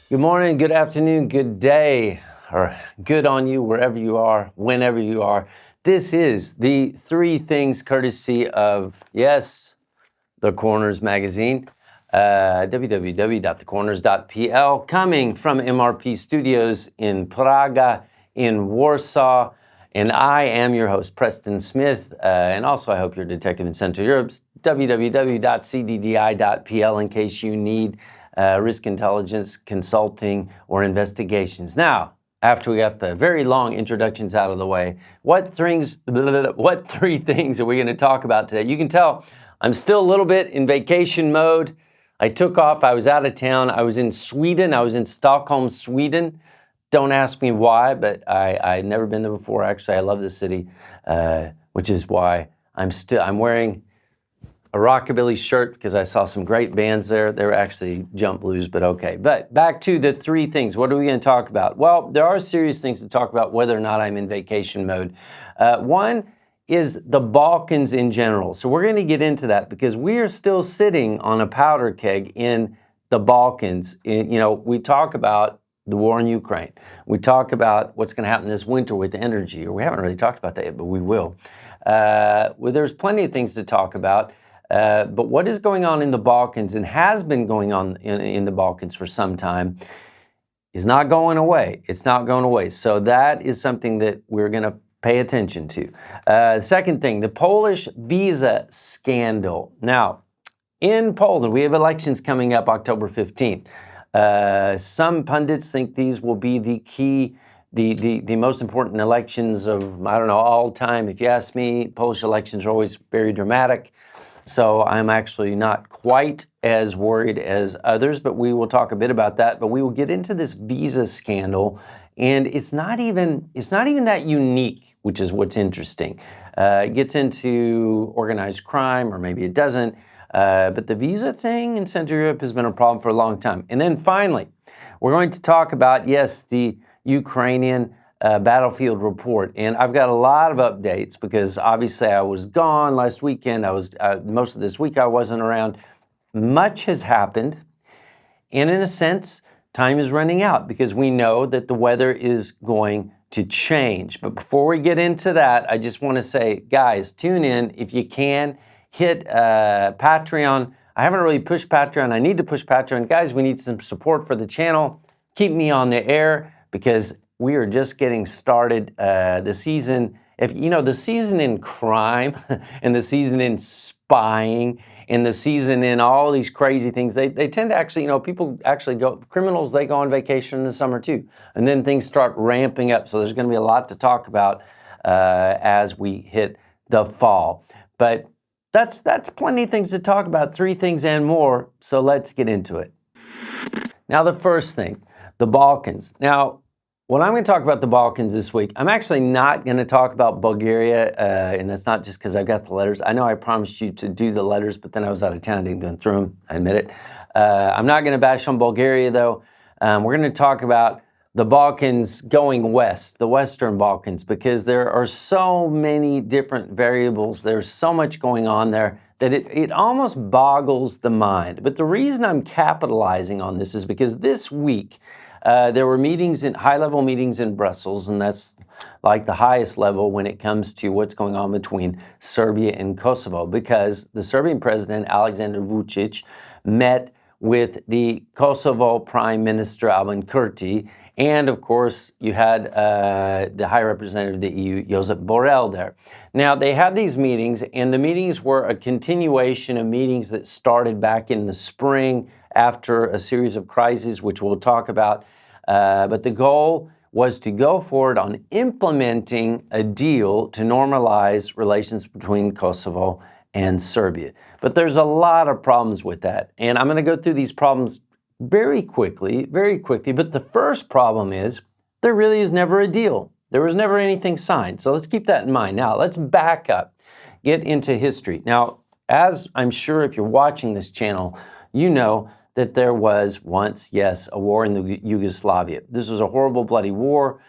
Good morning, good afternoon, good day, or good on you wherever you are, whenever you are. This is the three things courtesy of, yes, The Corners magazine, www.thecorners.pl, coming from MRP Studios in Praga, in Warsaw. And I am your host, Preston Smith. And also, I hope you're a detective in Central Europe's www.cddi.pl in case you need risk intelligence, consulting, or investigations. Now, after we got the very long introductions out of the way, what three things are we going to talk about today? You can tell I'm still a little bit in vacation mode. I took off. I was out of town. I was in Sweden. I was in Stockholm, Sweden. Don't ask me why, but I'd never been there before. Actually, I love the city, which is why I'm wearing a rockabilly shirt because I saw some great bands there. They were actually jump blues, but okay. But back to the three things. What are we going to talk about? Well, there are serious things to talk about whether or not I'm in vacation mode. One is the Balkans in general. So we're going to get into that because we are still sitting on a powder keg in the Balkans. We talk about the war in Ukraine. We talk about what's going to happen this winter with energy, or we haven't really talked about that yet, but we will. There's plenty of things to talk about. But what is going on in the Balkans and has been going on in the Balkans for some time is not going away. It's not going away. So that is something that we're going to pay attention to. Second thing, the Polish visa scandal. Now, in Poland, we have elections coming up October 15th. Some pundits think these will be the key, the most important elections of, I don't know, all time. If you ask me, Polish elections are always very dramatic. So I'm actually not quite as worried as others, but we will talk a bit about that. But we will get into this visa scandal, and it's not even that unique, which is what's interesting. It gets into organized crime, or maybe it doesn't. But the visa thing in Central Europe has been a problem for a long time. And then finally, we're going to talk about, yes, the Ukrainian battlefield report. And I've got a lot of updates because obviously I was gone last weekend. I was most of this week I wasn't around. Much has happened. And in a sense, time is running out because we know that the weather is going to change. But before we get into that, I just want to say, guys, tune in if you can. Hit Patreon. I haven't really pushed Patreon. I need to push Patreon. Guys, we need some support for the channel. Keep me on the air because we are just getting started. The season, the season in crime and the season in spying and the season in all these crazy things, they tend to actually, people actually criminals, they go on vacation in the summer too. And then things start ramping up. So there's going to be a lot to talk about as we hit the fall. But that's plenty of things to talk about, three things and more. So let's get into it. Now, the first thing, the Balkans. Now, when I'm going to talk about the Balkans this week, I'm actually not going to talk about Bulgaria, and that's not just because I've got the letters. I know I promised you to do the letters, but then I was out of town, didn't go through them, I admit it. I'm not going to bash on Bulgaria, though. We're going to talk about the Balkans going west, the Western Balkans, because there are so many different variables. There's so much going on there that it almost boggles the mind. But the reason I'm capitalizing on this is because this week, there were high-level meetings in Brussels, and that's like the highest level when it comes to what's going on between Serbia and Kosovo, because the Serbian president, Alexander Vučić, met with the Kosovo Prime Minister, Albin Kurti, and of course, you had the High Representative of the EU, Josep Borrell, there. Now, they had these meetings, and the meetings were a continuation of meetings that started back in the spring after a series of crises, which we'll talk about. But the goal was to go forward on implementing a deal to normalize relations between Kosovo and Serbia. But there's a lot of problems with that. And I'm going to go through these problems very quickly. But the first problem is there really is never a deal. There was never anything signed. So let's keep that in mind. Now, let's back up, get into history. Now, as I'm sure if you're watching this channel, you know that there was once, yes, a war in the Yugoslavia. This was a horrible, bloody war.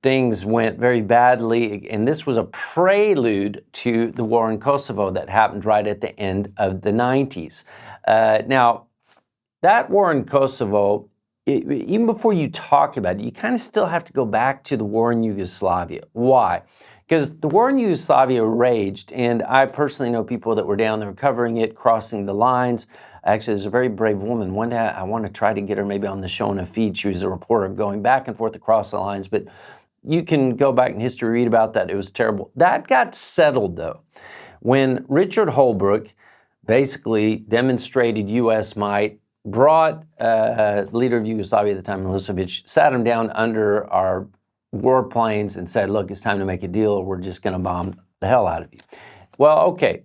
Things went very badly, and this was a prelude to the war in Kosovo that happened right at the end of the 90s. Now, that war in Kosovo even before you talk about it, you kind of still have to go back to the war in Yugoslavia. Why? Because the war in Yugoslavia raged, and I personally know people that were down there covering it, crossing the lines. Actually, there's a very brave woman. One day I want to try to get her maybe on the show in a feed. She was a reporter going back and forth across the lines, but you can go back in history, read about that. It was terrible. That got settled, though, when Richard Holbrooke basically demonstrated U.S. might, brought leader of Yugoslavia at the time, Milosevic, sat him down under our warplanes and said, look, it's time to make a deal or we're just going to bomb the hell out of you. Well, okay.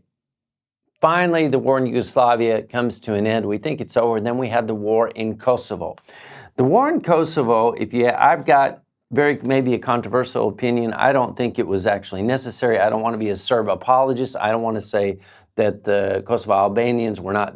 Finally, the war in Yugoslavia comes to an end. We think it's over. And then we had the war in Kosovo. The war in Kosovo, I've got maybe a controversial opinion. I don't think it was actually necessary. I don't want to be a Serb apologist. I don't want to say that the Kosovo Albanians were not,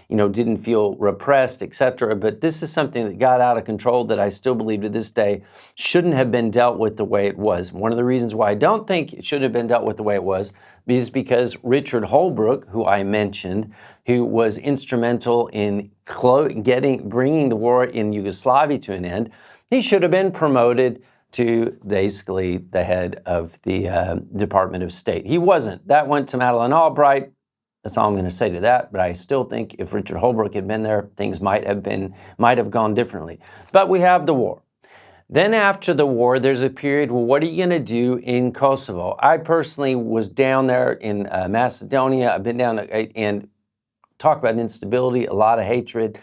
didn't feel repressed, etc. But this is something that got out of control that I still believe to this day shouldn't have been dealt with the way it was. One of the reasons why I don't think it should have been dealt with the way it was is because Richard Holbrooke, who I mentioned, who was instrumental in bringing the war in Yugoslavia to an end, he should have been promoted to basically the head of the Department of State. He wasn't. That went to Madeleine Albright. That's all I'm going to say to that. But I still think if Richard Holbrooke had been there, things might have gone differently. But we have the war. Then after the war, there's a period, well, what are you going to do in Kosovo? I personally was down there in Macedonia. I've been down and talk about instability, a lot of hatred,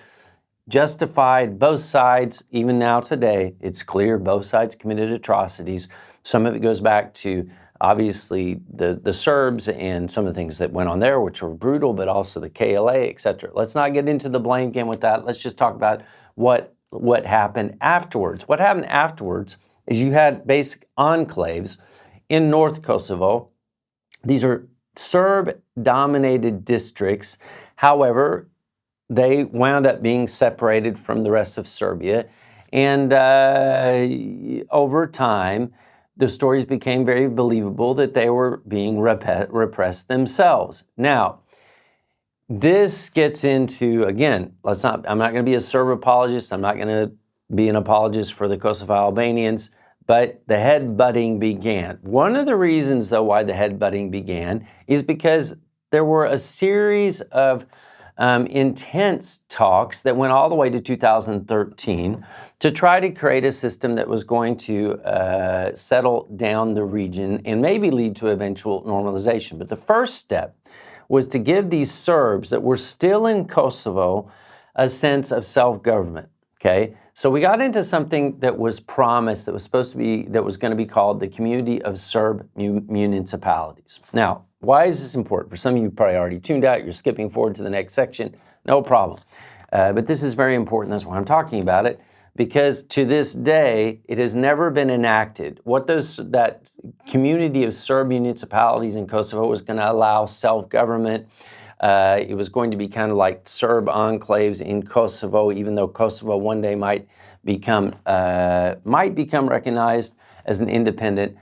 justified, both sides, even now today, it's clear both sides committed atrocities. Some of it goes back to obviously the Serbs and some of the things that went on there, which were brutal, but also the KLA, etc. Let's not get into the blame game with that. Let's just talk about what happened afterwards. What happened afterwards is you had basic enclaves in North Kosovo. These are Serb-dominated districts. However, they wound up being separated from the rest of Serbia. And over time, the stories became very believable that they were being repressed themselves. Now, this gets into, again, I'm not going to be a Serb apologist. I'm not going to be an apologist for the Kosovo Albanians, but the headbutting began. One of the reasons, though, why the headbutting began is because there were a series of intense talks that went all the way to 2013 to try to create a system that was going to settle down the region and maybe lead to eventual normalization. But the first step was to give these Serbs that were still in Kosovo a sense of self-government, okay? So we got into something that was promised, that was going to be called the Community of Serb Municipalities. Now, why is this important? For some of you probably already tuned out, you're skipping forward to the next section, no problem. But this is very important, that's why I'm talking about it, because to this day, it has never been enacted. That community of Serb municipalities in Kosovo was going to allow self-government. It was going to be kind of like Serb enclaves in Kosovo, even though Kosovo one day might become recognized as an independent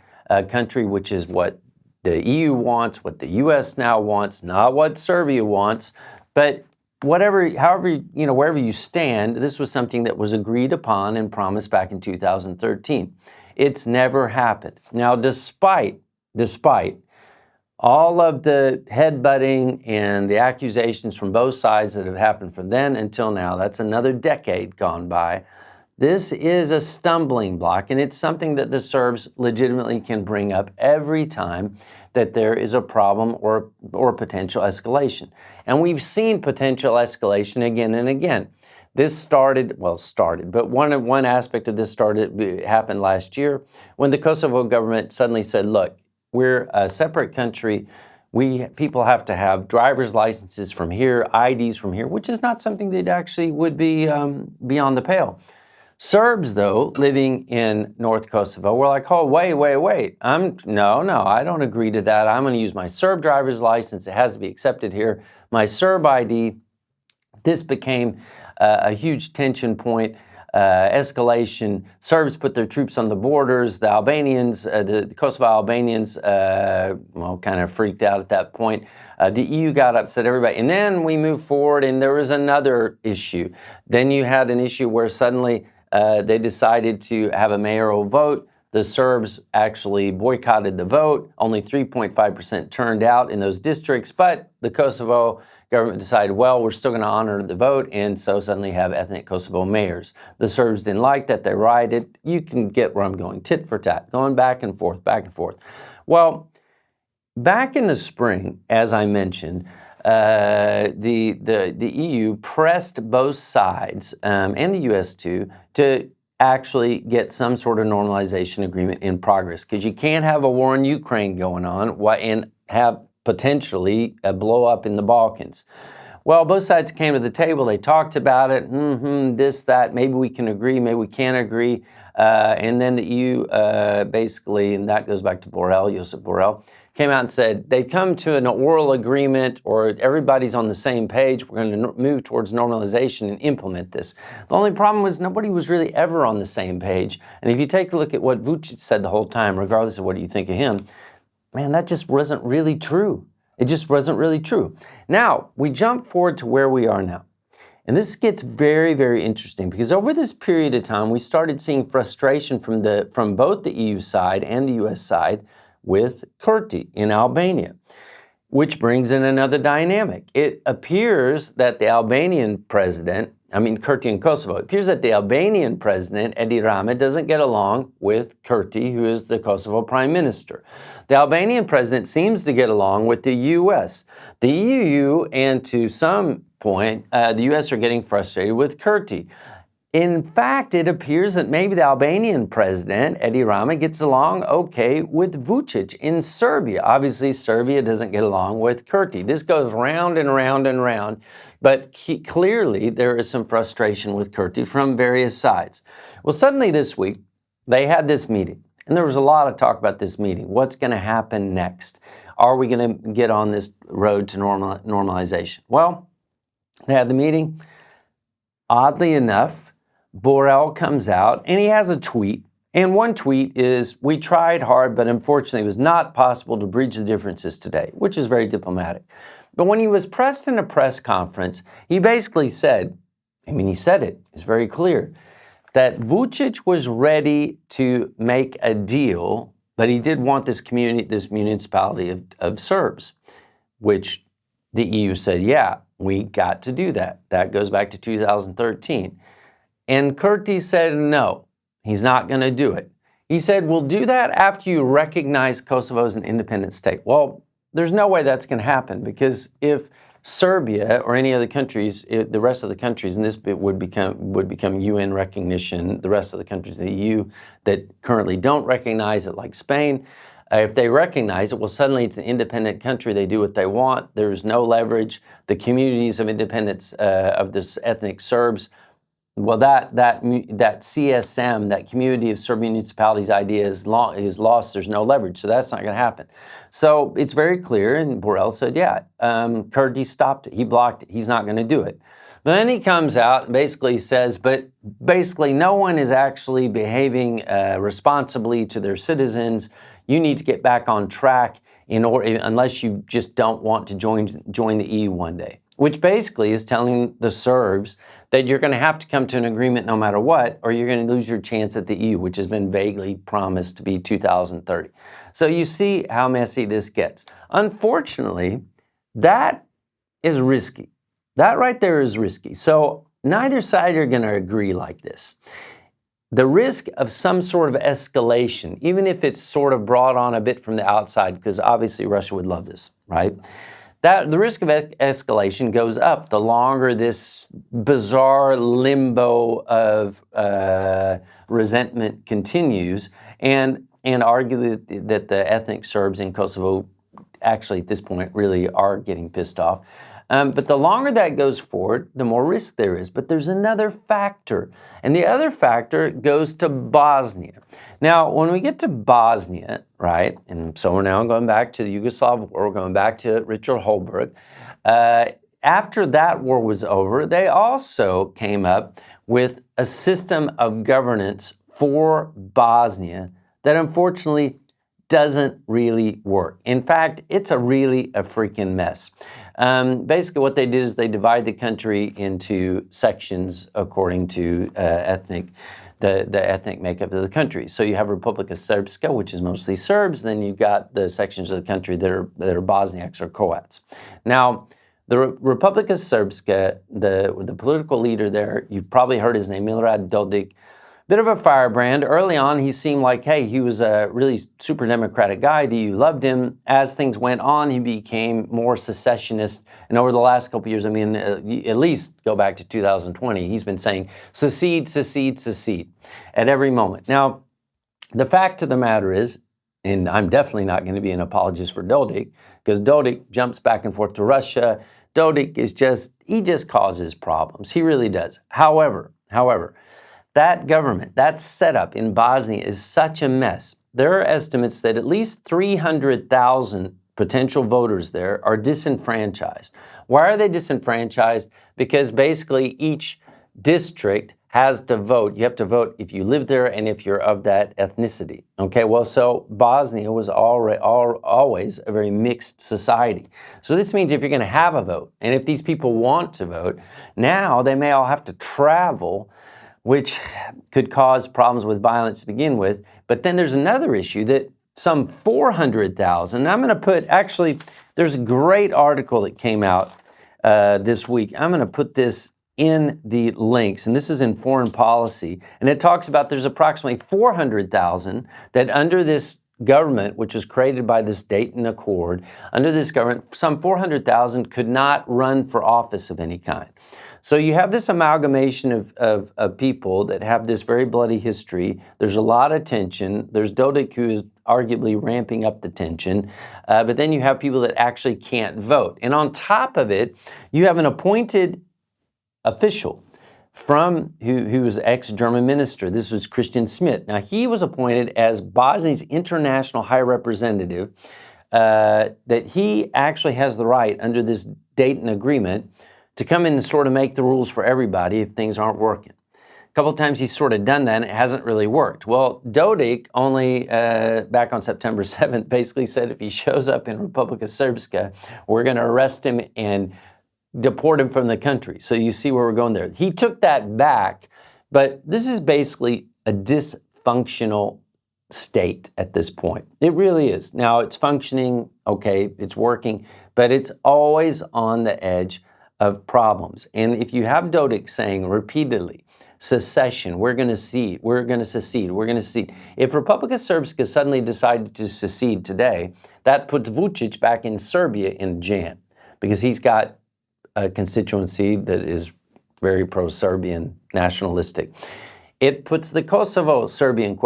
country, which is what the EU wants, what the US now wants, not what Serbia wants. But wherever you stand, this was something that was agreed upon and promised back in 2013. It's never happened. Now, despite all of the headbutting and the accusations from both sides that have happened from then until now, that's another decade gone by, this is a stumbling block, and it's something that the Serbs legitimately can bring up every time that there is a problem or potential escalation. And we've seen potential escalation again and again. This started, but one aspect of this happened last year when the Kosovo government suddenly said, look, we're a separate country. People have to have driver's licenses from here, IDs from here, which is not something that actually would be beyond the pale. Serbs, though, living in North Kosovo were like, oh, wait. No, I don't agree to that. I'm going to use my Serb driver's license. It has to be accepted here. My Serb ID. This became a huge tension point escalation. Serbs put their troops on the borders. The Albanians, the Kosovo Albanians, well, kind of freaked out at that point. The EU got upset, everybody. And then we moved forward, and there was another issue. Then you had an issue where suddenly they decided to have a mayoral vote. The Serbs actually boycotted the vote. Only 3.5% turned out in those districts, but the Kosovo government decided, well, we're still going to honor the vote, and so suddenly have ethnic Kosovo mayors. The Serbs didn't like that. They rioted. You can get where I'm going, tit for tat, going back and forth, back and forth. Well, back in the spring, as I mentioned, the EU pressed both sides, and the US too, to actually get some sort of normalization agreement in progress, because you can't have a war in Ukraine going on and have potentially a blow up in the Balkans. Well, both sides came to the table. They talked about it, this, that, maybe we can agree, maybe we can't agree. And then the EU basically, and that goes back to Borrell, Josep Borrell, came out and said they've come to an oral agreement, or everybody's on the same page. We're going to move towards normalization and implement this. The only problem was nobody was really ever on the same page. And if you take a look at what Vučić said the whole time, regardless of what you think of him, man, that just wasn't really true. It just wasn't really true. Now, we jump forward to where we are now. And this gets very, very interesting, because over this period of time, we started seeing frustration from both the EU side and the US side with Kurti in Albania, which brings in another dynamic. It appears that the Albanian president, Kurti in Kosovo, it appears that the Albanian president, Edi Rama, doesn't get along with Kurti, who is the Kosovo prime minister. The Albanian president seems to get along with the US. The EU, and to some point, the US are getting frustrated with Kurti. In fact, it appears that maybe the Albanian president, Edi Rama, gets along okay with Vučić in Serbia. Obviously, Serbia doesn't get along with Kurti. This goes round and round and round, but clearly there is some frustration with Kurti from various sides. Well, suddenly this week, they had this meeting, and there was a lot of talk about this meeting. What's going to happen next? Are we going to get on this road to normalization? Well, they had the meeting. Oddly enough, Borrell comes out and he has a tweet. And one tweet is, "We tried hard, but unfortunately it was not possible to bridge the differences today," which is very diplomatic. But when he was pressed in a press conference, he basically said, he said it, it's very clear, that Vučić was ready to make a deal, but he did want this community, this municipality of Serbs, which the EU said, yeah, we got to do that. That goes back to 2013. And Kurti said no, he's not going to do it. He said, we'll do that after you recognize Kosovo as an independent state. Well, there's no way that's going to happen, because if Serbia or any other countries, the rest of the countries, and this would become UN recognition, the rest of the countries in the EU that currently don't recognize it, like Spain, if they recognize it, well, suddenly it's an independent country. They do what they want. There's no leverage. The communities of independence of this ethnic Serbs, well, that CSM, that community of Serbian municipalities idea is lost. There's no leverage, so that's not going to happen. So it's very clear, and Borrell said, yeah, Kurti stopped it. He blocked it. He's not going to do it. But then he comes out and basically says, but basically no one is actually behaving responsibly to their citizens. You need to get back on track unless you just don't want to join the EU one day, which basically is telling the Serbs that you're going to have to come to an agreement no matter what, or you're going to lose your chance at the EU, which has been vaguely promised to be 2030. So you see how messy this gets. Unfortunately, that is risky. That right there is risky. So neither side are going to agree like this. The risk of some sort of escalation, even if it's sort of brought on a bit from the outside, because obviously Russia would love this, right? The risk of escalation goes up the longer this bizarre limbo of resentment continues, and argue that the ethnic Serbs in Kosovo actually at this point really are getting pissed off. But the longer that goes forward, the more risk there is. But there's another factor, and the other factor goes to Bosnia. Now, when we get to Bosnia, right, and so we're now going back to the Yugoslav War, we're going back to Richard Holbrooke. after that war was over, they also came up with a system of governance for Bosnia that unfortunately doesn't really work. In fact, it's really a freaking mess. Basically, what they did is they divide the country into sections according to the ethnic makeup of the country. So you have Republika Srpska, which is mostly Serbs. Then you've got the sections of the country that are Bosniaks or Croats. Now, the Republika Srpska, the political leader there, you've probably heard his name, Milorad Dodik. Bit of a firebrand. Early on, he seemed like, hey, he was a really super democratic guy, that you loved him. As things went on, he became more secessionist. And over the last couple of years, I mean, at least go back to 2020, he's been saying secede, secede, secede at every moment. Now, the fact of the matter is, and I'm definitely not going to be an apologist for Dodik, because Dodik jumps back and forth to Russia. Dodik is he just causes problems. He really does. However, that government, that setup in Bosnia is such a mess. There are estimates that at least 300,000 potential voters there are disenfranchised. Why are they disenfranchised? Because basically each district has to vote. You have to vote if you live there and if you're of that ethnicity. Okay, well, so Bosnia was always a very mixed society. So this means if you're going to have a vote, and if these people want to vote, now they may all have to travel, which could cause problems with violence to begin with. But then there's another issue that some 400,000, I'm going to put, actually, there's a great article that came out this week. I'm going to put this in the links, and this is in Foreign Policy, and it talks about there's approximately 400,000 that under this government, which was created by this Dayton Accord, under this government, some 400,000 could not run for office of any kind. So you have this amalgamation of people that have this very bloody history. There's a lot of tension. There's Dodik, who is arguably ramping up the tension. But then you have people that actually can't vote. And on top of it, you have an appointed official from who was ex-German minister. This was Christian Schmidt. Now, he was appointed as Bosnia's international high representative, that he actually has the right under this Dayton Agreement to come in and sort of make the rules for everybody if things aren't working. A couple of times he's sort of done that and it hasn't really worked. Well, Dodik only back on September 7th basically said if he shows up in Republika Srpska, we're going to arrest him and deport him from the country. So you see where we're going there. He took that back, but this is basically a dysfunctional state at this point. It really is. Now it's functioning, okay, it's working, but it's always on the edge of problems. And if you have Dodik saying repeatedly, secession, we're going to secede, we're going to secede, we're going to secede. If Republika Srpska suddenly decided to secede today, that puts Vučić back in Serbia in jam, because he's got a constituency that is very pro-Serbian, nationalistic. It puts the Kosovo-Serbian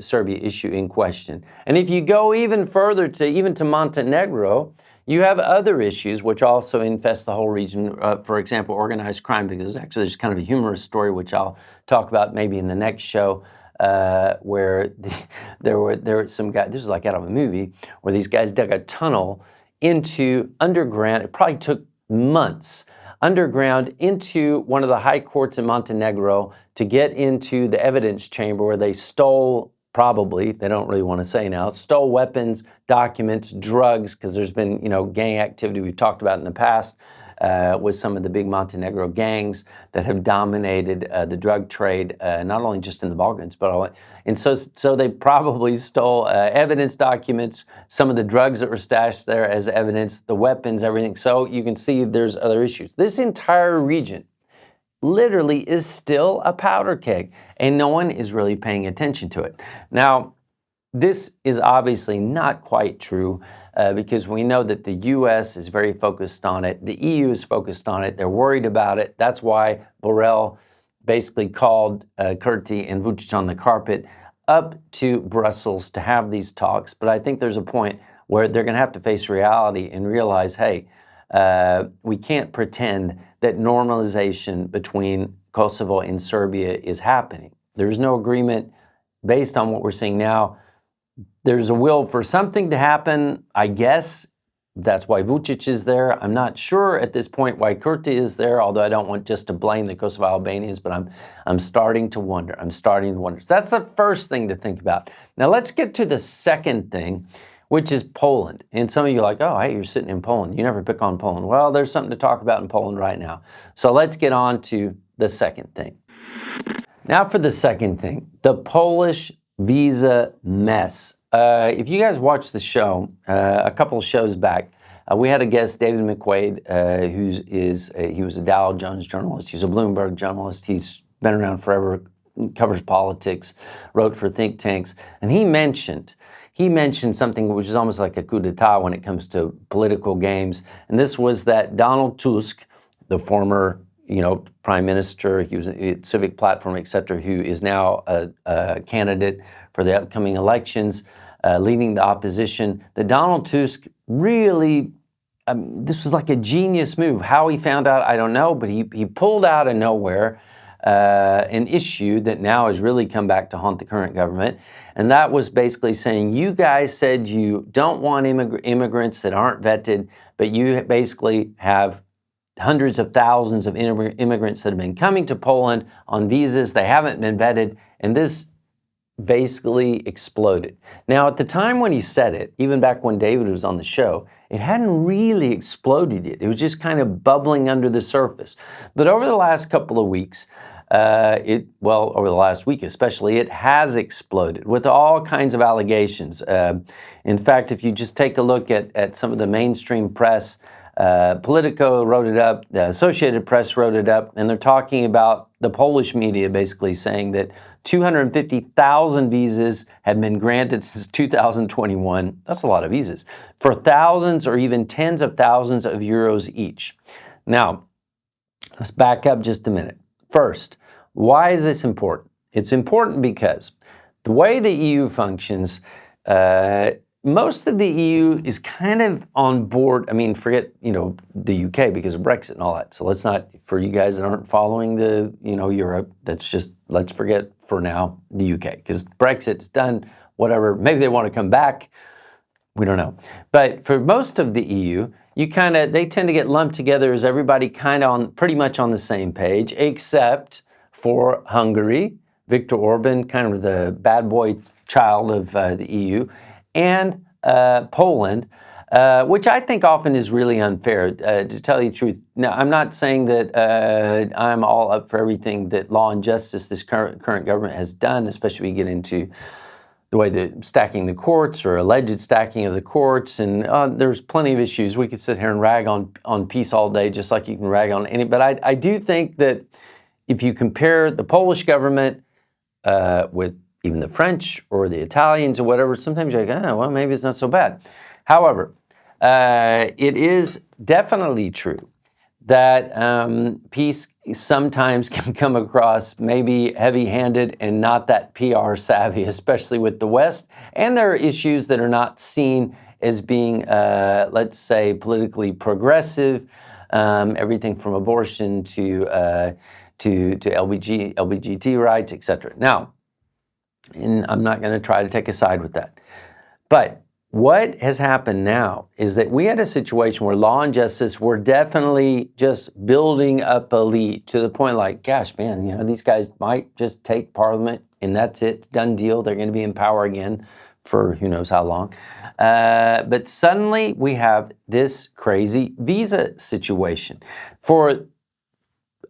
Serbia issue in question. And if you go even further to Montenegro, you have other issues which also infest the whole region. For example, organized crime, because actually there's kind of a humorous story which I'll talk about maybe in the next show, where there were some guys, this is like out of a movie, where these guys dug a tunnel into underground. It probably took months underground into one of the high courts in Montenegro to get into the evidence chamber where they stole, probably, they don't really want to say now, stole weapons, documents, drugs, because there's been, gang activity we've talked about in the past with some of the big Montenegro gangs that have dominated the drug trade, not only just in the Balkans, but all. And so they probably stole evidence documents, some of the drugs that were stashed there as evidence, the weapons, everything. So you can see there's other issues. This entire region literally is still a powder keg, and no one is really paying attention to it. Now, this is obviously not quite true because we know that the U.S. is very focused on it. The EU is focused on it. They're worried about it. That's why Borrell basically called Kurti and Vučić on the carpet up to Brussels to have these talks. But I think there's a point where they're going to have to face reality and realize, hey, we can't pretend that normalization between Kosovo and Serbia is happening. There's no agreement based on what we're seeing now. There's a will for something to happen, I guess, That's why Vučić is there. I'm not sure at this point why Kurti is there, although I don't want just to blame the Kosovo Albanians, but I'm starting to wonder. I'm starting to wonder. So that's the first thing to think about. Now let's get to the second thing, which is Poland. And some of you are like, oh, hey, you're sitting in Poland. You never pick on Poland. Well, there's something to talk about in Poland right now. So let's get on to the second thing. Now for the second thing, the Polish visa mess. If you guys watched the show, a couple of shows back, we had a guest, David McQuaid, he was a Dow Jones journalist. He's a Bloomberg journalist. He's been around forever, covers politics, wrote for think tanks, and he mentioned something which is almost like a coup d'etat when it comes to political games, and this was that Donald Tusk, the former prime minister, he was a civic platform, etc., who is now a candidate for the upcoming elections, leading the opposition. That Donald Tusk really, this was like a genius move. How he found out, I don't know, but he pulled out of nowhere an issue that now has really come back to haunt the current government. And that was basically saying, you guys said you don't want immigrants that aren't vetted, but you basically have hundreds of thousands of immigrants that have been coming to Poland on visas. They haven't been vetted, and this basically exploded. Now, at the time when he said it, even back when David was on the show, it hadn't really exploded yet. It was just kind of bubbling under the surface. But over the last couple of weeks, over the last week especially, it has exploded with all kinds of allegations. In fact, if you just take a look at some of the mainstream press, Politico wrote it up, the Associated Press wrote it up, and they're talking about the Polish media basically saying that 250,000 visas have been granted since 2021. That's a lot of visas, for thousands or even tens of thousands of euros each. Now, let's back up just a minute. First, why is this important? It's important because the way the EU functions, most of the EU is kind of on board. I mean, forget, the UK because of Brexit and all that. So let's not, for you guys that aren't following the, Europe, let's forget for now the UK, because Brexit's done, whatever. Maybe they want to come back. We don't know. But for most of the EU, they tend to get lumped together as everybody kind of pretty much on the same page, except for Hungary, Viktor Orban, kind of the bad boy child of the EU, and Poland, which I think often is really unfair, to tell you the truth. Now, I'm not saying that I'm all up for everything that law and justice this current government has done, especially when you get into the way that stacking the courts or alleged stacking of the courts, and there's plenty of issues. We could sit here and rag on peace all day, just like you can rag on any. But I do think that if you compare the Polish government with even the French or the Italians or whatever, sometimes you're like, well, maybe it's not so bad. However, it is definitely true that peace sometimes can come across maybe heavy-handed and not that PR savvy, especially with the West. And there are issues that are not seen as being, let's say, politically progressive, everything from abortion to LGBT rights, etc. Now, and I'm not going to try to take a side with that. But what has happened now is that we had a situation where law and justice were definitely just building up a lead to the point like, gosh, man, these guys might just take parliament and that's it, done deal. They're going to be in power again for who knows how long. But suddenly we have this crazy visa situation. For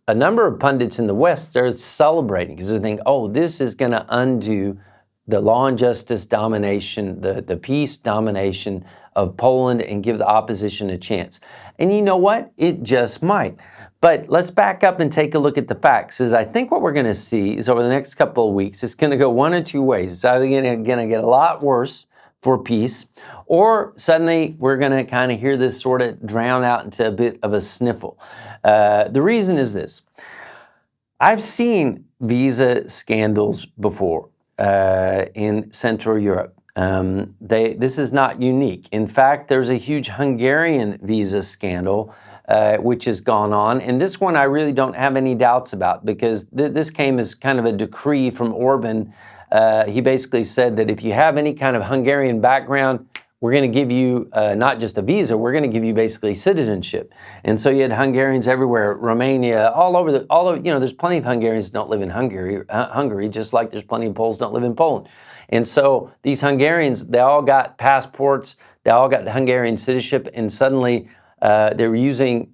a number of pundits in the West, they're celebrating because they think, oh, this is going to undo the law and justice domination, the peace domination of Poland, and give the opposition a chance. And you know what? It just might. But let's back up and take a look at the facts. I think what we're going to see is over the next couple of weeks, it's going to go one of two ways. It's either going to get a lot worse for peace, or suddenly we're going to kind of hear this sort of drown out into a bit of a sniffle. The reason is this. I've seen visa scandals before in Central Europe. This is not unique. In fact, there's a huge Hungarian visa scandal which has gone on. And this one I really don't have any doubts about, because this came as kind of a decree from Orban. He basically said that if you have any kind of Hungarian background, we're going to give you not just a visa, we're going to give you basically citizenship. And so you had Hungarians everywhere, Romania, all over, you know, there's plenty of Hungarians that don't live in Hungary, just like there's plenty of Poles that don't live in Poland. And so these Hungarians, they all got passports, they all got Hungarian citizenship, and suddenly they were using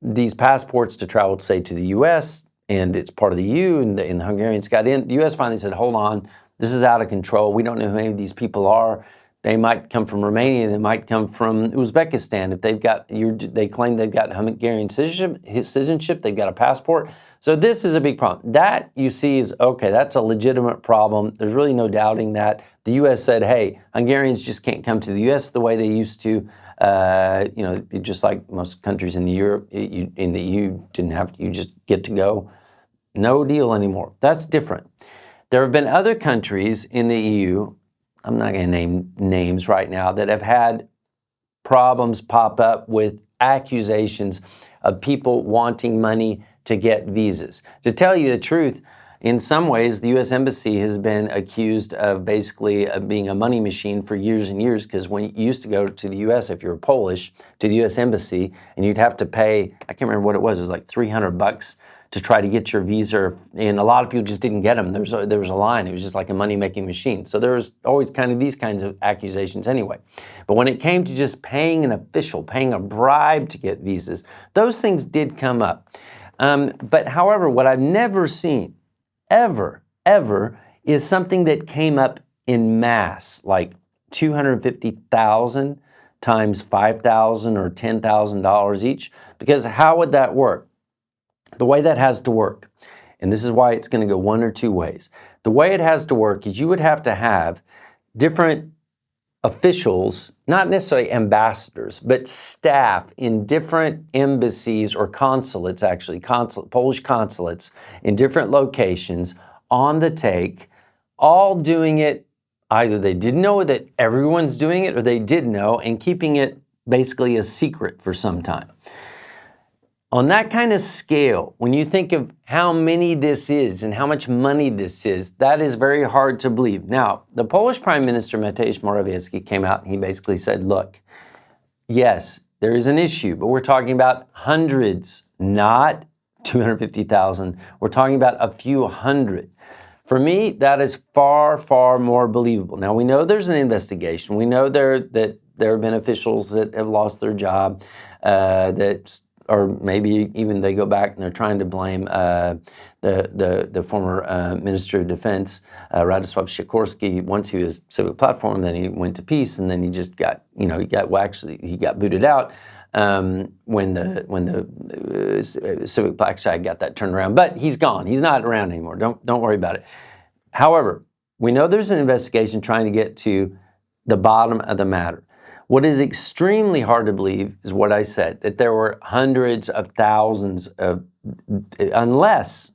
these passports to travel, say, to the U.S., and it's part of the EU, and the Hungarians got in. The U.S. finally said, hold on, this is out of control. We don't know who any of these people are. They might come from Romania. They might come from Uzbekistan. If they've got, they claim they've got Hungarian citizenship, they've got a passport. So this is a big problem. That, you see, is, okay, that's a legitimate problem. There's really no doubting that. The U.S. said, hey, Hungarians just can't come to the U.S. the way they used to. You know, just like most countries in the Europe, in the EU, didn't have, you just get to go. No deal anymore. That's different. There have been other countries in the EU, I'm not going to name names right now, that have had problems pop up with accusations of people wanting money to get visas. To tell you the truth, in some ways, the U.S. Embassy has been accused of basically being a money machine for years and years, because when you used to go to the U.S., if you were Polish, to the U.S. Embassy, and you'd have to pay, I can't remember what it was like $300 to try to get your visa, and a lot of people just didn't get them. There was a line. It was just like a money-making machine. So there was always kind of these kinds of accusations anyway. But when it came to just paying an official, paying a bribe to get visas, those things did come up. But however, what I've never seen, ever, is something that came up in mass, like 250,000 times $5,000 or $10,000 each, because how would that work? The way that has to work, and this is why it's going to go one or two ways. The way it has to work is you would have to have different officials, not necessarily ambassadors, but staff in different embassies or consulates, actually, Polish consulates in different locations on the take, all doing it. Either they didn't know that everyone's doing it, or they did know and keeping it basically a secret for some time. On that kind of scale, when you think of how many this is and how much money this is, that is very hard to believe. Now, the Polish Prime Minister, Mateusz Morawiecki, came out and he basically said, look, yes, there is an issue, but we're talking about hundreds, not 250,000. We're talking about a few hundred. For me, that is far, far more believable. Now, we know there's an investigation. We know that there have been officials that have lost their job, or maybe even they go back and they're trying to blame the former Minister of Defense, Radosław Sikorski. Once he was Civic Platform, then he went to Peace, and then he just got, he got booted out when the Civic Black side got that turned around. But he's gone. He's not around anymore. Don't worry about it. However, we know there's an investigation trying to get to the bottom of the matter. What is extremely hard to believe is what I said, that there were hundreds of thousands of, unless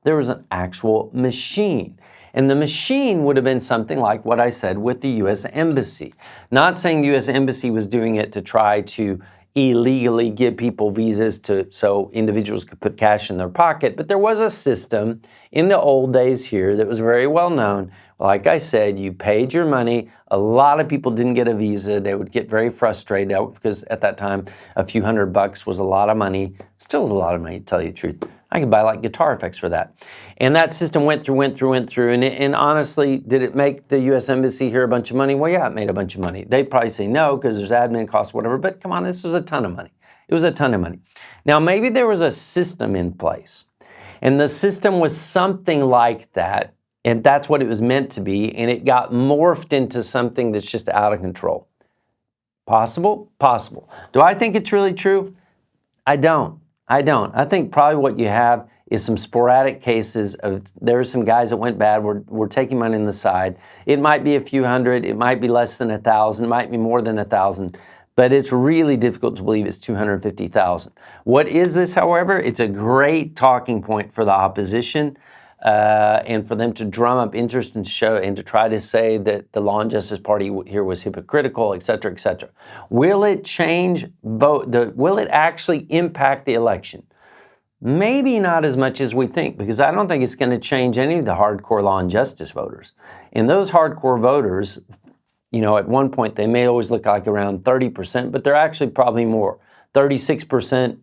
there was an actual machine. And the machine would have been something like what I said with the U.S. Embassy. Not saying the U.S. Embassy was doing it to try to illegally give people visas so individuals could put cash in their pocket, but there was a system in the old days here that was very well known. Like I said, you paid your money. A lot of people didn't get a visa. They would get very frustrated because at that time, a few $100 was a lot of money. Still is a lot of money, to tell you the truth. I could buy like guitar effects for that. And that system went through. And honestly, did it make the U.S. Embassy here a bunch of money? Well, yeah, it made a bunch of money. They'd probably say no because there's admin costs, whatever. But come on, this was a ton of money. It was a ton of money. Now, maybe there was a system in place. And the system was something like that. And that's what it was meant to be. And it got morphed into something that's just out of control. Possible? Possible. Do I think it's really true? I don't. I think probably what you have is some sporadic cases of there are some guys that went bad. We're taking money on the side. It might be a few hundred. It might be less than 1,000. It might be more than 1,000. But it's really difficult to believe it's 250,000. What is this, however? It's a great talking point for the opposition and for them to drum up interest and show and to try to say that the Law and Justice Party here was hypocritical, et cetera, et cetera. Will it change vote? Will it actually impact the election? Maybe not as much as we think, because I don't think it's going to change any of the hardcore Law and Justice voters. And those hardcore voters, you know, at one point they may always look like around 30%, but they're actually probably more. 36%,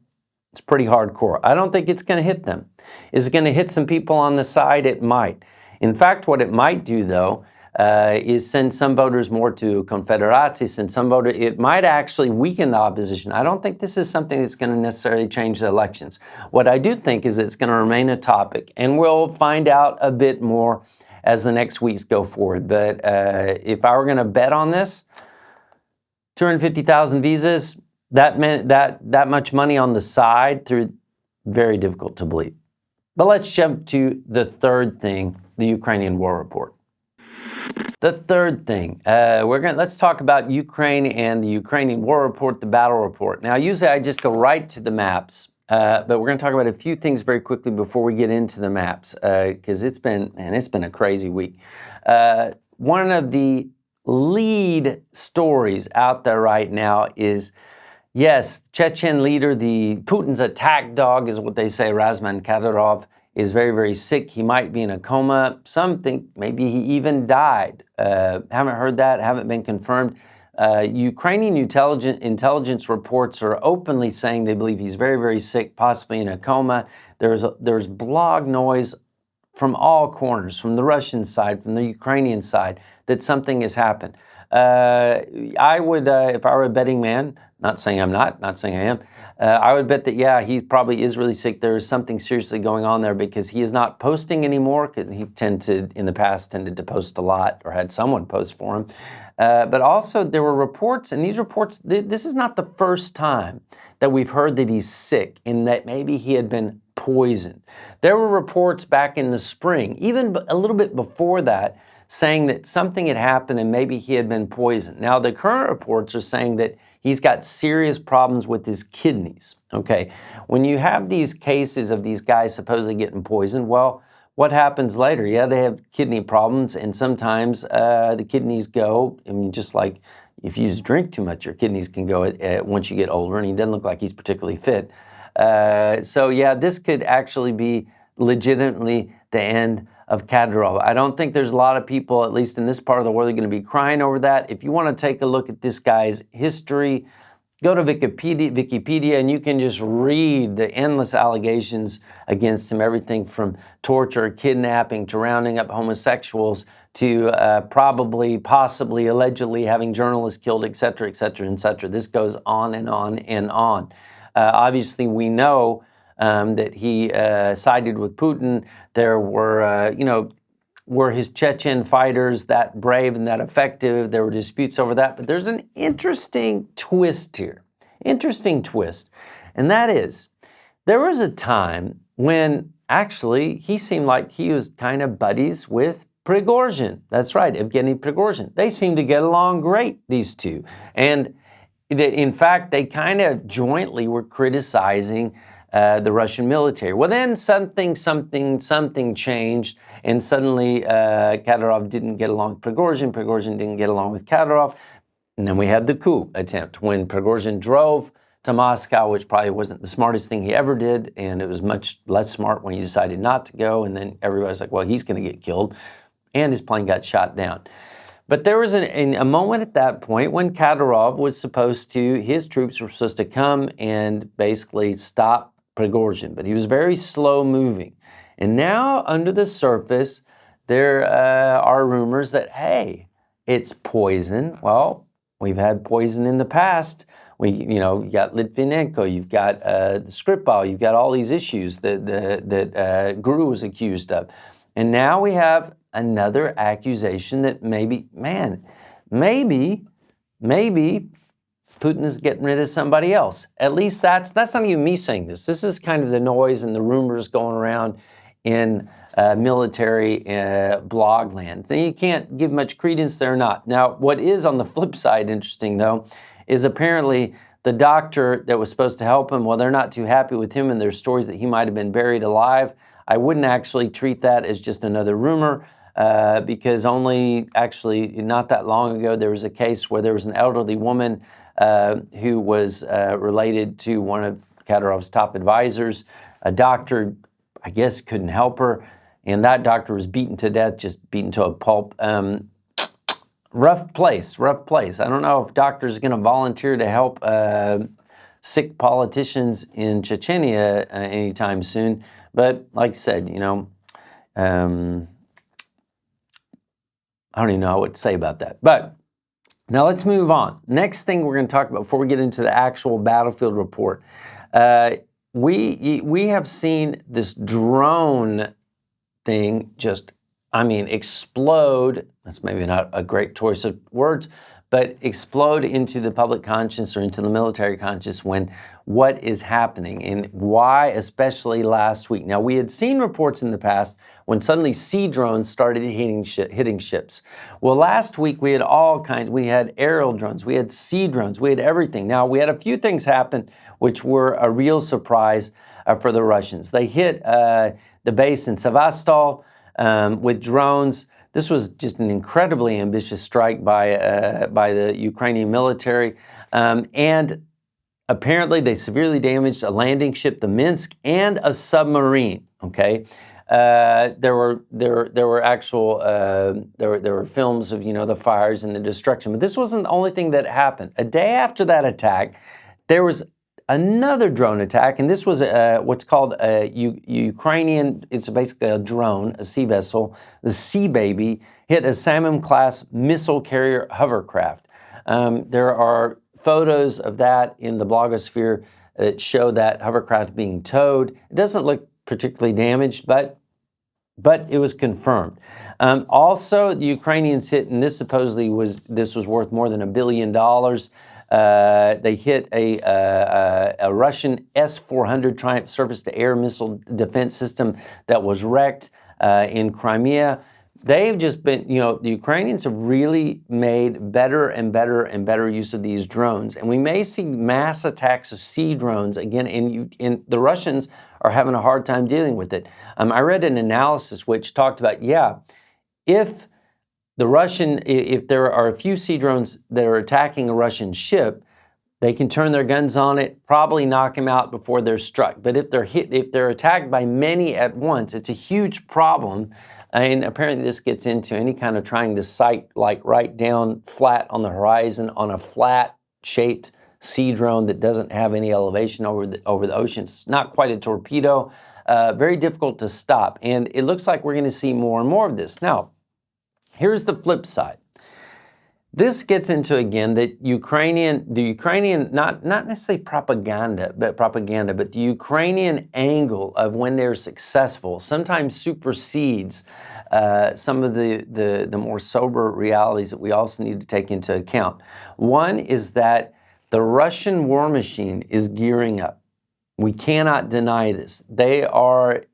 it's pretty hardcore. I don't think it's going to hit them. Is it going to hit some people on the side? It might. In fact, what it might do, though, is send some voters more to Confederacy, send some voters, it might actually weaken the opposition. I don't think this is something that's going to necessarily change the elections. What I do think is it's going to remain a topic, and we'll find out a bit more as the next weeks go forward. But if I were going to bet on this, 250,000 visas, that meant that much money on the side through, very difficult to believe. But let's jump to the third thing, the Ukrainian war report. The third thing, let's talk about Ukraine and the Ukrainian war report, the battle report. Now, usually I just go right to the maps, but we're going to talk about a few things very quickly before we get into the maps, because it's been a crazy week. One of the lead stories out there right now is, yes, Chechen leader, the Putin's attack dog is what they say, Razman Kadyrov, is very, very sick. He might be in a coma. Some think maybe he even died. Haven't heard that, haven't been confirmed. Ukrainian intelligence reports are openly saying they believe he's very, very sick, possibly in a coma. There's blog noise from all corners, from the Russian side, from the Ukrainian side, that something has happened. I would, if I were a betting man, not saying I'm not saying I am, I would bet that, yeah, he probably is really sick. There is something seriously going on there because he is not posting anymore. Because he in the past tended to post a lot, or had someone post for him. But also there were reports, and these reports, this is not the first time that we've heard that he's sick and that maybe he had been poisoned. There were reports back in the spring, even a little bit before that, saying that something had happened and maybe he had been poisoned. Now, the current reports are saying that he's got serious problems with his kidneys. Okay, when you have these cases of these guys supposedly getting poisoned, well, what happens later? Yeah, they have kidney problems, and sometimes the kidneys go. I mean, just like if you drink too much, your kidneys can go once you get older, and he doesn't look like he's particularly fit. So yeah, this could actually be legitimately the end of Kadyrov. I don't think there's a lot of people, at least in this part of the world, are going to be crying over that. If you want to take a look at this guy's history, go to Wikipedia, and you can just read the endless allegations against him, everything from torture, kidnapping, to rounding up homosexuals, to probably, possibly, allegedly having journalists killed, et cetera, et cetera, et cetera. This goes on and on and on. Obviously, we know that he sided with Putin. There were, were his Chechen fighters that brave and that effective? There were disputes over that. But there's an interesting twist here. Interesting twist. And that is, there was a time when actually he seemed like he was kind of buddies with Prigozhin. That's right, Evgeny Prigozhin. They seemed to get along great, these two. And in fact, they kind of jointly were criticizing the Russian military. Well, then something changed, and suddenly Kadyrov didn't get along with Prigozhin. Prigozhin didn't get along with Kadyrov. And then we had the coup attempt when Prigozhin drove to Moscow, which probably wasn't the smartest thing he ever did, and it was much less smart when he decided not to go. And then everybody's like, well, he's going to get killed, and his plane got shot down. But there was a moment at that point when Kadyrov was supposed to, his troops were supposed to come and basically stop Prigozhin, but he was very slow moving. And now, under the surface, there are rumors that, hey, it's poison. Well, we've had poison in the past. You got Litvinenko, you've got Skripal, you've got all these issues that Guru was accused of. And now we have another accusation that maybe Putin is getting rid of somebody else. At least that's not even me saying this. This is kind of the noise and the rumors going around in military blog land. You can't give much credence there or not. Now, what is on the flip side interesting, though, is apparently the doctor that was supposed to help him, well, they're not too happy with him, and there's stories that he might have been buried alive. I wouldn't actually treat that as just another rumor, because only actually not that long ago, there was a case where there was an elderly woman who was related to one of Kadyrov's top advisors. A doctor, I guess, couldn't help her, and that doctor was beaten to death, just beaten to a pulp. rough place, rough place. I don't know if doctors are going to volunteer to help sick politicians in Chechnya anytime soon. But like I said, you know, I don't even know what to say about that. But now let's move on. Next thing we're going to talk about before we get into the actual battlefield report. We have seen this drone thing just, I mean, explode. That's maybe not a great choice of words, but explode into the public conscience or into the military conscience when what is happening and why, especially last week. Now, we had seen reports in the past when suddenly sea drones started hitting ships. Well, last week we had all kinds. We had aerial drones, we had sea drones, we had everything. Now, we had a few things happen which were a real surprise for the Russians. They hit the base in Sevastopol with drones. This was just an incredibly ambitious strike by the Ukrainian military. And apparently they severely damaged a landing ship, the Minsk, and a submarine, okay? There were actual there were films of, you know, the fires and the destruction, but this wasn't the only thing that happened. A day after that attack, there was another drone attack, and this was what's called a Ukrainian, it's basically a drone, a sea vessel. The Sea Baby hit a Samum-class missile carrier hovercraft. There are photos of that in the blogosphere that show that hovercraft being towed. It doesn't look particularly damaged, but it was confirmed. Also, the Ukrainians hit, and this supposedly was worth more than $1 billion. They hit a Russian S-400 Triumph surface-to-air missile defense system that was wrecked in Crimea. They've just been, you know, the Ukrainians have really made better and better and better use of these drones. And we may see mass attacks of sea drones again, and the Russians are having a hard time dealing with it. I read an analysis which talked about, yeah, if there are a few sea drones that are attacking a Russian ship, they can turn their guns on it, probably knock them out before they're struck. But if they're attacked by many at once, it's a huge problem. And apparently this gets into any kind of trying to sight, like right down flat on the horizon on a flat-shaped sea drone that doesn't have any elevation over the ocean. It's not quite a torpedo. Very difficult to stop. And it looks like we're going to see more and more of this. Now, here's the flip side. This gets into, again, that the Ukrainian, not necessarily propaganda, but the Ukrainian angle of when they're successful sometimes supersedes some of the more sober realities that we also need to take into account. One is that the Russian war machine is gearing up. We cannot deny this. They are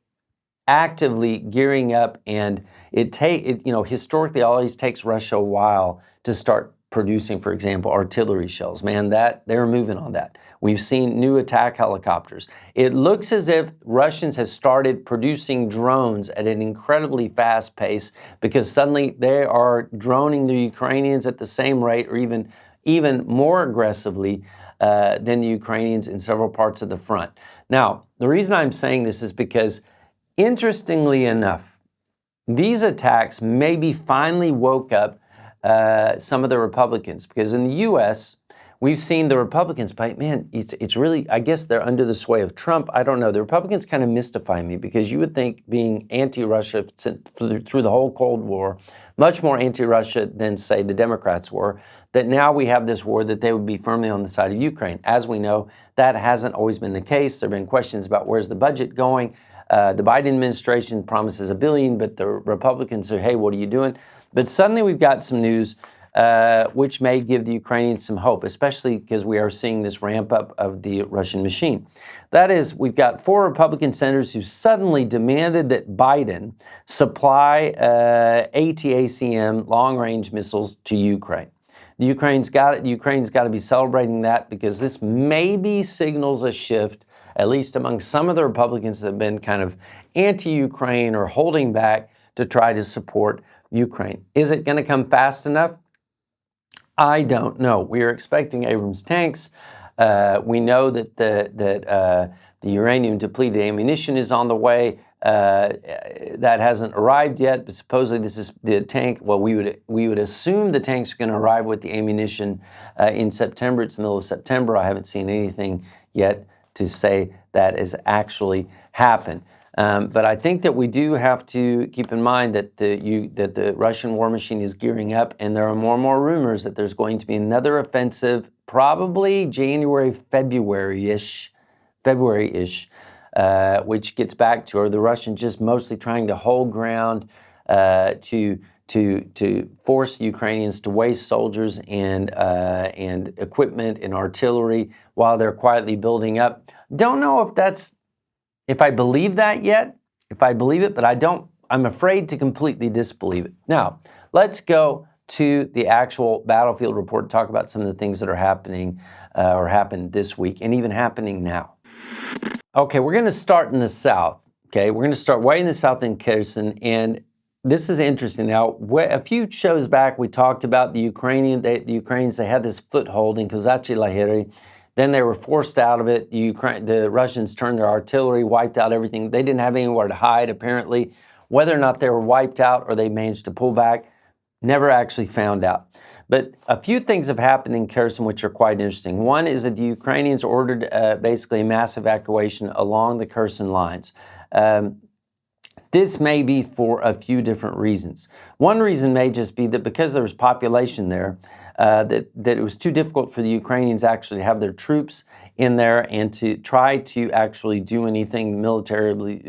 actively gearing up, and historically it always takes Russia a while to start producing, for example, artillery shells. Man, they're moving on that. We've seen new attack helicopters. It looks as if Russians have started producing drones at an incredibly fast pace because suddenly they are droning the Ukrainians at the same rate or even more aggressively than the Ukrainians in several parts of the front. Now, the reason I'm saying this is because, interestingly enough, these attacks maybe finally woke up some of the Republicans, because in the U.S., we've seen the Republicans, but man, it's really, I guess they're under the sway of Trump. I don't know. The Republicans kind of mystify me because you would think, being anti-Russia through the whole Cold War, much more anti-Russia than, say, the Democrats were, that now we have this war that they would be firmly on the side of Ukraine. As we know, that hasn't always been the case. There have been questions about where's the budget going. The Biden administration promises $1 billion, but the Republicans say, hey, what are you doing? But suddenly we've got some news which may give the Ukrainians some hope, especially because we are seeing this ramp up of the Russian machine. That is, we've got 4 Republican senators who suddenly demanded that Biden supply ATACM long-range missiles to Ukraine. The Ukraine's got to be celebrating that, because this maybe signals a shift, at least among some of the Republicans that have been kind of anti-Ukraine or holding back to try to support Ukraine. Is it going to come fast enough? I don't know. We are expecting Abrams tanks. We know that the uranium depleted ammunition is on the way. that hasn't arrived yet, but supposedly this is the tank. Well, we would assume the tanks are going to arrive with the ammunition in September. It's the middle of September. I haven't seen anything yet to say that has actually happened. But I think that we do have to keep in mind that the Russian war machine is gearing up, and there are more and more rumors that there's going to be another offensive, probably January, February-ish, which gets back to, are the Russians just mostly trying to hold ground to force the Ukrainians to waste soldiers and equipment and artillery while they're quietly building up? Don't know if I believe that yet, if I believe it, but I'm afraid to completely disbelieve it. Now, let's go to the actual battlefield report and talk about some of the things that are happening or happened this week and even happening now. Okay, we're going to start in the south. Okay, we're going to start way in the south in Kherson, and this is interesting. Now, a few shows back, we talked about the Ukrainians. They had this foothold in Kozachi-Lahiri. Then they were forced out of it. The Russians turned their artillery, wiped out everything. They didn't have anywhere to hide, apparently. Whether or not they were wiped out or they managed to pull back, never actually found out. But a few things have happened in Kherson which are quite interesting. One is that the Ukrainians ordered basically a mass evacuation along the Kherson lines. This may be for a few different reasons. One reason may just be that because there was population there, that it was too difficult for the Ukrainians actually to have their troops in there and to try to actually do anything militarily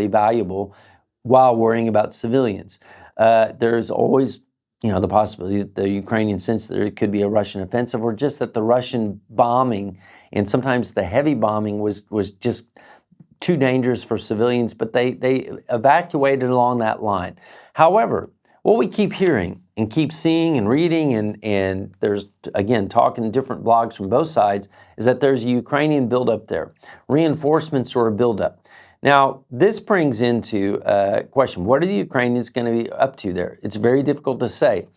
valuable while worrying about civilians. There's always, the possibility that the Ukrainians sense that there could be a Russian offensive, or just that the Russian bombing and sometimes the heavy bombing was just too dangerous for civilians, but they evacuated along that line. However, what we keep hearing and keep seeing and reading, and there's, again, talking in different blogs from both sides, is that there's a Ukrainian buildup there, reinforcements or a buildup. Now, this brings into question, what are the Ukrainians going to be up to there? It's very difficult to say.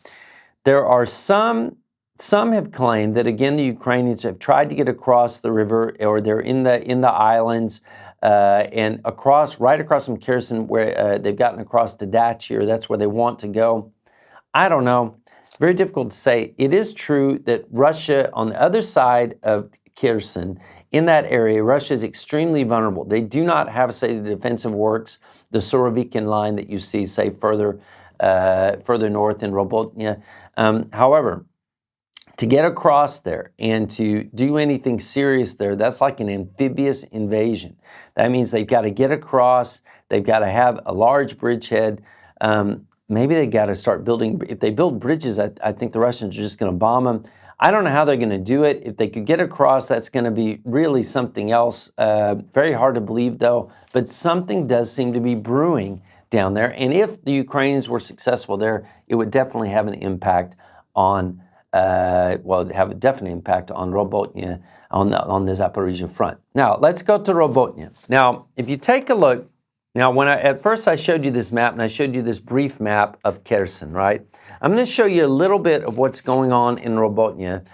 There are some have claimed that, again, the Ukrainians have tried to get across the river, or they're in the islands, and right across from Kherson, where they've gotten across to Dacia, or that's where they want to go. I don't know. Very difficult to say. It is true that Russia, on the other side of Kherson, in that area, Russia is extremely vulnerable. They do not have, say, the defensive works, the Surovikin line that you see, say, further north in Robotnia. However, to get across there and to do anything serious there, that's like an amphibious invasion. That means they've got to get across, they've got to have a large bridgehead. Maybe they got to start building. If they build bridges, I think the Russians are just going to bomb them. I don't know how they're going to do it. If they could get across, that's going to be really something else. Very hard to believe, though, but something does seem to be brewing down there. And if the Ukrainians were successful there, it would definitely have an impact on it'd have a definite impact on Robotnia, on the Zaporizhia front. Now, let's go to Robotnia. Now, if you take a look, now at first I showed you this map, and I showed you this brief map of Kherson, right? I'm going to show you a little bit of what's going on in Robotnia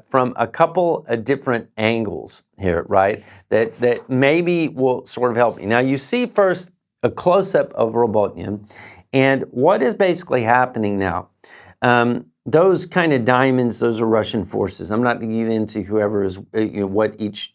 from a couple of different angles here, right? That maybe will sort of help you. Now, you see first a close-up of Robotnia, and what is basically happening now. Those kind of diamonds, those are Russian forces. I'm not going to get into whoever is, which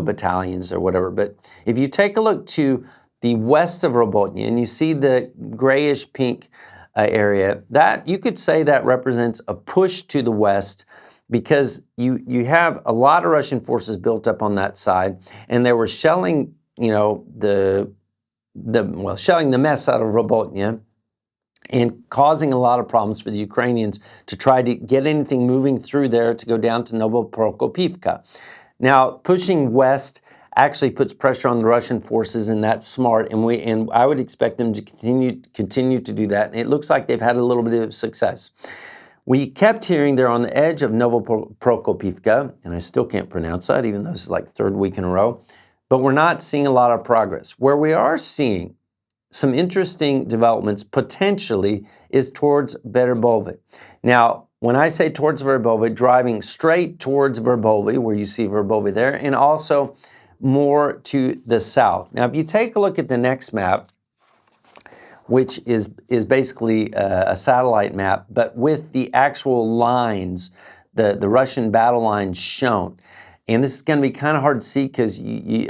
battalions or whatever. But if you take a look to the west of Robotnia and you see the grayish pink area, that you could say that represents a push to the west, because you have a lot of Russian forces built up on that side, and they were shelling, shelling the mess out of Robotnia, and causing a lot of problems for the Ukrainians to try to get anything moving through there to go down to Novoprokopivka. Now, pushing west actually puts pressure on the Russian forces, and that's smart, and I would expect them to continue to do that, and it looks like they've had a little bit of success. We kept hearing they're on the edge of Novoprokopivka, and I still can't pronounce that, even though this is like third week in a row, but we're not seeing a lot of progress. Where we are seeing some interesting developments potentially is towards Verbove. Now, when I say towards Verbove, driving straight towards Verbove, where you see Verbove there, and also more to the south. Now, if you take a look at the next map, which is basically a satellite map, but with the actual lines, the Russian battle lines shown. And this is going to be kind of hard to see because you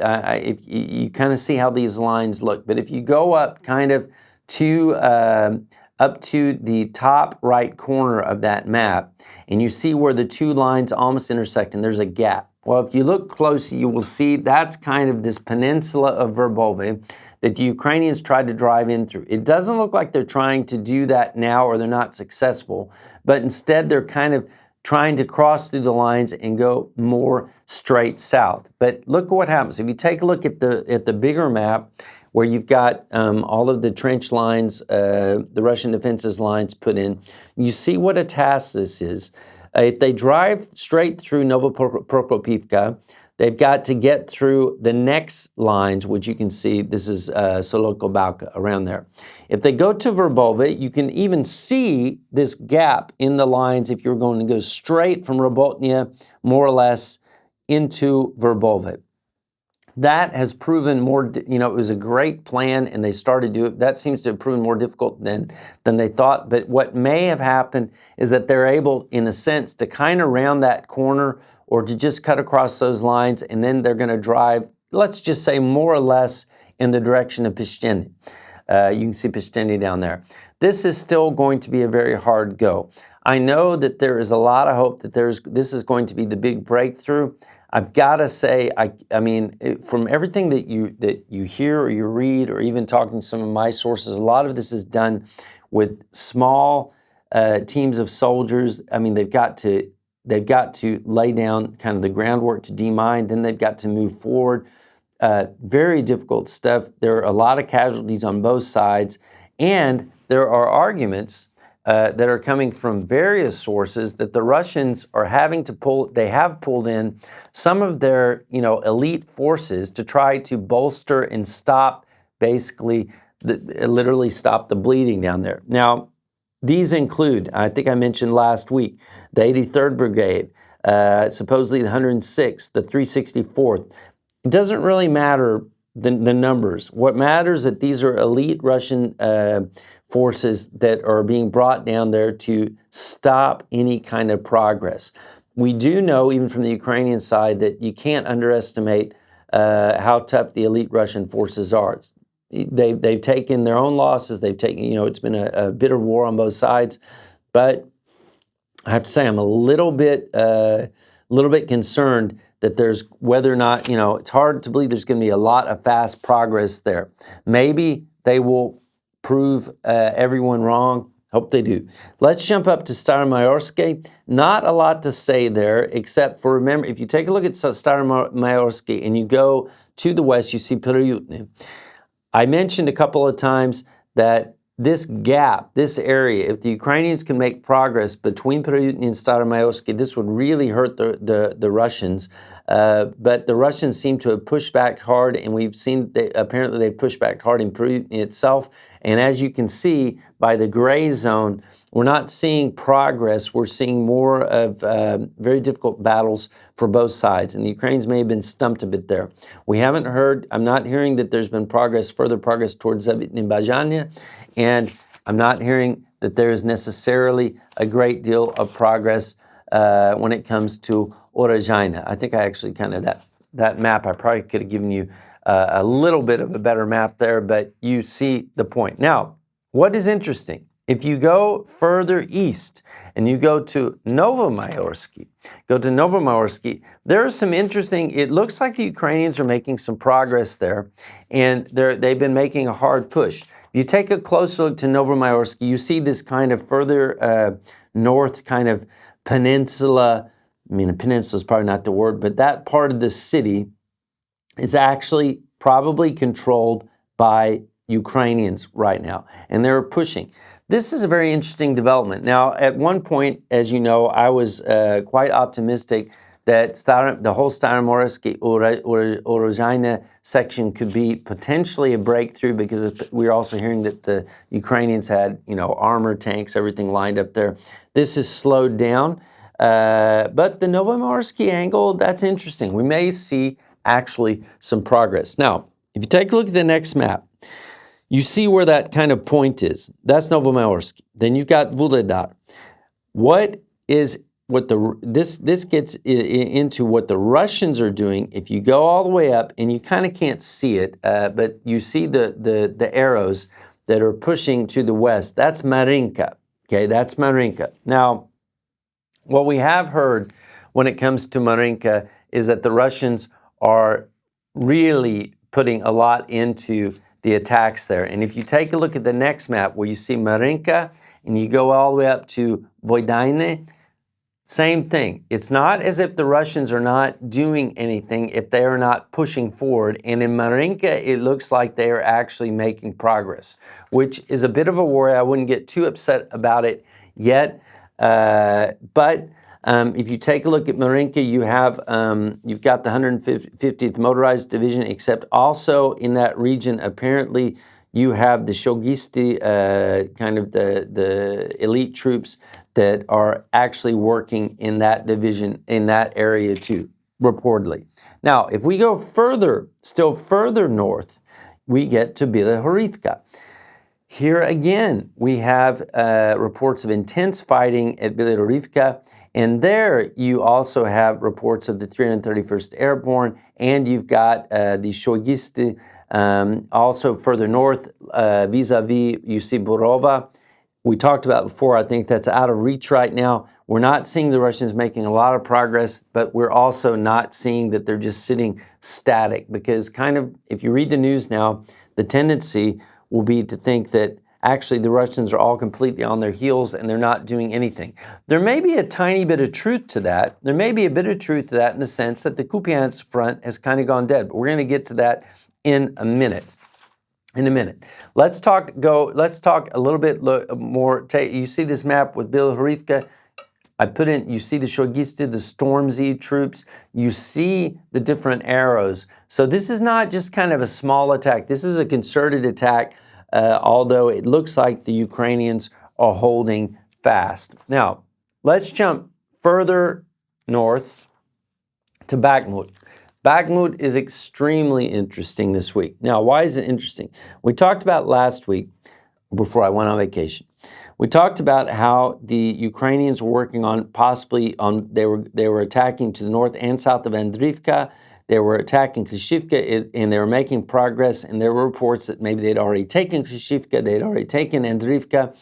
kind of see how these lines look. But if you go up kind of to up to the top right corner of that map, and you see where the two lines almost intersect, and there's a gap. Well, if you look closely, you will see that's kind of this peninsula of Verbove that the Ukrainians tried to drive in through. It doesn't look like they're trying to do that now or they're not successful, but instead they're kind of trying to cross through the lines and go more straight south. But look at what happens. If you take a look at the bigger map where you've got all of the trench lines, the Russian defenses lines put in, you see what a task this is. If they drive straight through Novoprokopivka, they've got to get through the next lines, which you can see, this is Solokobalka, around there. If they go to Verbove, you can even see this gap in the lines if you're going to go straight from Robotnia, more or less, into Verbove. That has proven more, it was a great plan and they started to do it. That seems to have proven more difficult than they thought. But what may have happened is that they're able, in a sense, to kind of round that corner or to just cut across those lines, and then they're going to drive, let's just say, more or less in the direction of Pishtini. You can see Pishtini down there. This is still going to be a very hard go. I know that there is a lot of hope that this is going to be the big breakthrough. I've got to say, I mean, from everything that you hear or you read, or even talking to some of my sources, a lot of this is done with small teams of soldiers. I mean, they've got to lay down kind of the groundwork to demine, then they've got to move forward. Very difficult stuff. There are a lot of casualties on both sides, and there are arguments that are coming from various sources that the Russians are having to they have pulled in some of their, elite forces to try to bolster and stop, basically, literally stop the bleeding down there. Now, these include, I think I mentioned last week, the 83rd Brigade, supposedly the 106th, the 364th. It doesn't really matter the numbers. What matters is that these are elite Russian forces that are being brought down there to stop any kind of progress. We do know, even from the Ukrainian side, that you can't underestimate how tough the elite Russian forces are. They've taken their own losses. They've taken, it's been a bitter war on both sides. But I have to say, I'm a little bit concerned that there's whether or not, it's hard to believe there's going to be a lot of fast progress there. Maybe they will prove everyone wrong. Hope they do. Let's jump up to Staromayorsk. Not a lot to say there, except for, remember, if you take a look at Staromayorsk and you go to the west, you see Pereutny. I mentioned a couple of times that this gap, this area, if the Ukrainians can make progress between Pereutny and Staromayorsk, this would really hurt the Russians. But the Russians seem to have pushed back hard, and we've seen apparently they've pushed back hard in Pereutny itself. And as you can see by the gray zone, we're not seeing progress. We're seeing more of very difficult battles for both sides. And the Ukrainians may have been stumped a bit there. We haven't heard, I'm not hearing that there's been further progress towards Bosnia, and I'm not hearing that there is necessarily a great deal of progress when it comes to Orozhaina. I think I actually kind of, that map, I probably could have given you a little bit of a better map there, but you see the point. Now, what is interesting, if you go further east and you go to Novomayorsky, there is some interesting, it looks like the Ukrainians are making some progress there, and they've been making a hard push. If you take a close look to Novomayorsky, you see this kind of further north kind of peninsula. I mean, a peninsula is probably not the word, but that part of the city is actually probably controlled by Ukrainians right now, and they're pushing. This is a very interesting development. Now, at one point, as you know, I was quite optimistic that the whole Staromayorsk Orozhaina section could be potentially a breakthrough, because we're also hearing that the Ukrainians had, armor, tanks, everything lined up there. This is slowed down, but the Novomayorsky angle, that's interesting. We may see actually some progress. Now, if you take a look at the next map, you see where that kind of point is. That's Novomorsk. Then you've got Vuhledar. This gets into what the Russians are doing. If you go all the way up, and you kind of can't see it, but you see the arrows that are pushing to the west. That's Marinka. Okay, that's Marinka. Now, what we have heard when it comes to Marinka is that the Russians are really putting a lot into the attacks there. And if you take a look at the next map where you see Marinka and you go all the way up to Voidaine, same thing. It's not as if the Russians are not doing anything if they are not pushing forward. And in Marinka, it looks like they are actually making progress, which is a bit of a worry. I wouldn't get too upset about it yet. But if you take a look at Marinka, you have you've got the 150th Motorized Division, except also in that region, apparently you have the Shogisti, kind of the elite troops that are actually working in that division, in that area too, reportedly. Now, if we go further, still further north, we get to Bilohorivka. Here again, we have reports of intense fighting at Bilohorivka, and there you also have reports of the 331st Airborne, and you've got the Shogisti. Also further north, vis-a-vis, you see Borova. We talked about before, I think that's out of reach right now. We're not seeing the Russians making a lot of progress, but we're also not seeing that they're just sitting static, because kind of, if you read the news now, the tendency will be to think that actually the Russians are all completely on their heels and they're not doing anything. There may be a tiny bit of truth to that. There may be a bit of truth to that in the sense that the Kupiansk front has kind of gone dead, but we're going to get to that in a minute. Let's talk a little bit more. You see this map with Bilohorivka. I put in, you see the Shogisti, the Stormzy troops. You see the different arrows. So this is not just kind of a small attack. This is a concerted attack, although it looks like the Ukrainians are holding fast. Now, let's jump further north to Bakhmut. Bakhmut is extremely interesting this week. Now, why is it interesting? We talked about last week, before I went on vacation, we talked about how the Ukrainians were working on they were attacking to the north and south of Andrivka. They were attacking Klishivka, and they were making progress, and there were reports that maybe they'd already taken Klishivka, they'd already taken Andrivka.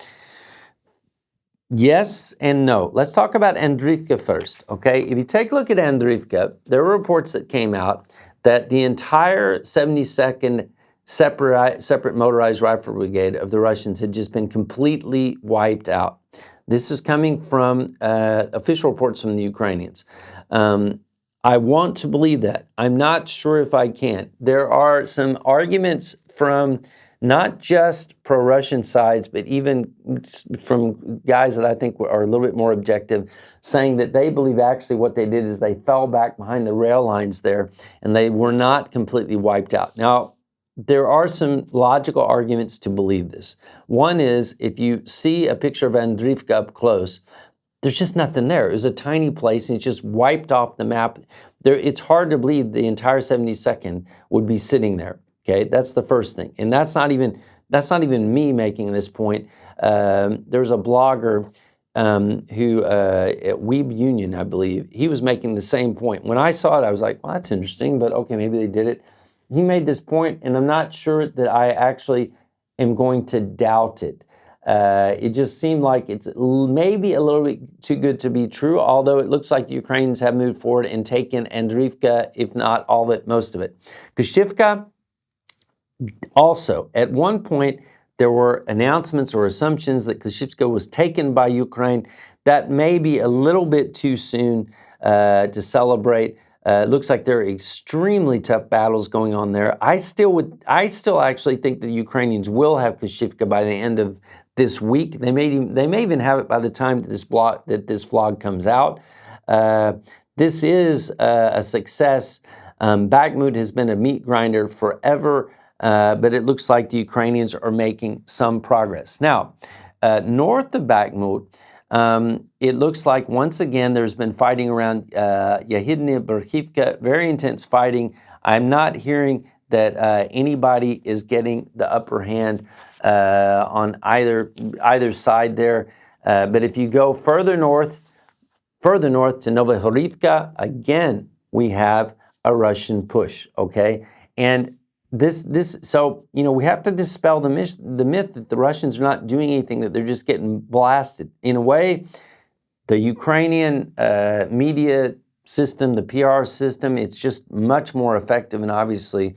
Yes and no. Let's talk about Andrivka first, okay? If you take a look at Andrivka, there were reports that came out that the entire 72nd separate motorized rifle brigade of the Russians had just been completely wiped out. This is coming from official reports from the Ukrainians. I want to believe that. I'm not sure if I can. There are some arguments from not just pro-Russian sides, but even from guys that I think are a little bit more objective, saying that they believe actually what they did is they fell back behind the rail lines there, and they were not completely wiped out. Now, there are some logical arguments to believe this. One is, if you see a picture of Andrivka up close, there's just nothing there. It was a tiny place, and it's just wiped off the map. It's hard to believe the entire 72nd would be sitting there. Okay, that's the first thing, and that's not even me making this point. There's a blogger who at Weeb Union, I believe, he was making the same point. When I saw it, I was like, well, that's interesting, but okay, maybe they did it. He made this point, and I'm not sure that I actually am going to doubt it. It just seemed like it's maybe a little bit too good to be true, although it looks like the Ukrainians have moved forward and taken Andrivka, if not all of it, most of it. Kashivka, also, at one point, there were announcements or assumptions that Klishivka was taken by Ukraine. That may be a little bit too soon to celebrate. It looks like there are extremely tough battles going on there. I still actually think the Ukrainians will have Klishivka by the end of this week. They may even have it by the time that this vlog comes out. This is a success. Bakhmut has been a meat grinder forever. But it looks like the Ukrainians are making some progress. Now, north of Bakhmut, it looks like once again there's been fighting around Yahidne Berkhivka, very intense fighting. I'm not hearing that anybody is getting the upper hand on either side there. But if you go further north to Nova Horivka, again, we have a Russian push, okay? And so, you know, we have to dispel the myth that the Russians are not doing anything, that they're just getting blasted. In a way, the Ukrainian media system, the PR system, it's just much more effective. And obviously,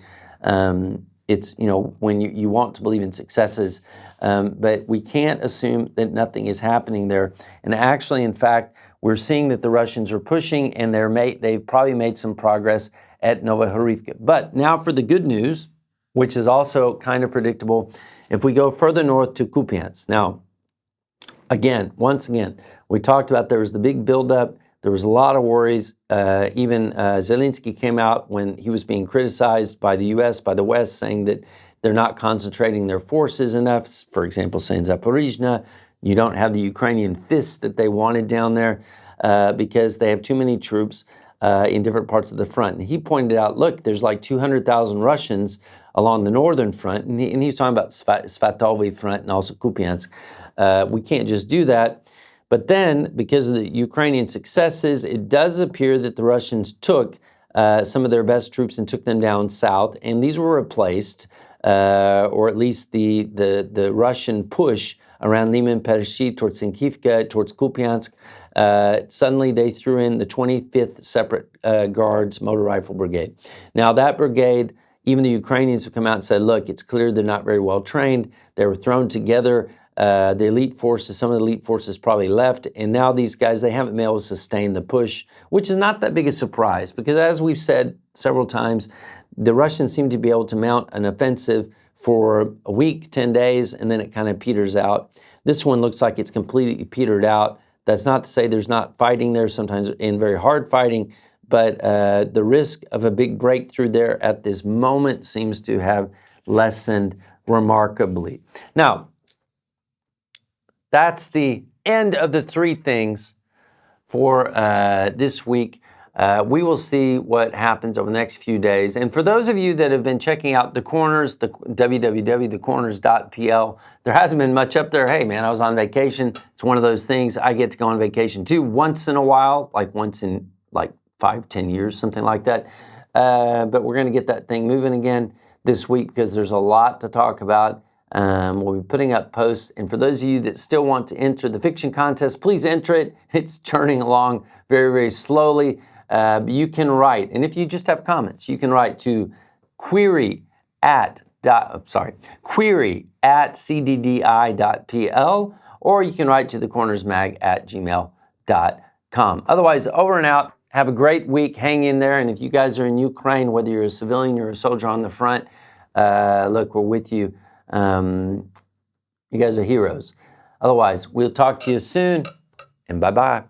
it's, you know, when you want to believe in successes, but we can't assume that nothing is happening there. And actually, in fact, we're seeing that the Russians are pushing, and they've probably made some progress at Nova Horivka. But now for the good news, which is also kind of predictable. If we go further north to Kupiansk. Now, once again, we talked about there was the big buildup. There was a lot of worries. Even Zelensky came out when he was being criticized by the U.S., by the West, saying that they're not concentrating their forces enough. For example, saying Zaporizhzhia, you don't have the Ukrainian fists that they wanted down there because they have too many troops in different parts of the front. And he pointed out, look, there's like 200,000 Russians along the northern front, and he was talking about Svatovo front and also Kupiansk. We can't just do that. But then, because of the Ukrainian successes, it does appear that the Russians took some of their best troops and took them down south, and these were replaced, or at least the Russian push around Liman Pershi towards Sinkivka, towards Kupiansk. Suddenly they threw in the 25th Separate Guards Motor Rifle Brigade. Now that brigade, even the Ukrainians have come out and said, look, it's clear they're not very well trained. They were thrown together. The elite forces, some of the elite forces probably left, and now these guys, they haven't been able to sustain the push, which is not that big a surprise, because as we've said several times, the Russians seem to be able to mount an offensive for a week, 10 days, and then it kind of peters out. This one looks like it's completely petered out. That's not to say there's not fighting there, sometimes in very hard fighting, but the risk of a big breakthrough there at this moment seems to have lessened remarkably. Now, that's the end of the three things for this week. We will see what happens over the next few days. And for those of you that have been checking out the corners, the www.thecorners.pl, there hasn't been much up there. Hey, man, I was on vacation. It's one of those things I get to go on vacation too once in a while, like once in like 5-10 years, something like that. But we're going to get that thing moving again this week because there's a lot to talk about. We'll be putting up posts. And for those of you that still want to enter the fiction contest, please enter it. It's churning along very, very slowly. You can write, and if you just have comments, you can write to query at cddi.pl, or you can write to thecornersmag@gmail.com. Otherwise, over and out. Have a great week. Hang in there. And if you guys are in Ukraine, whether you're a civilian or a soldier on the front, look, we're with you. You guys are heroes. Otherwise, we'll talk to you soon, and bye-bye.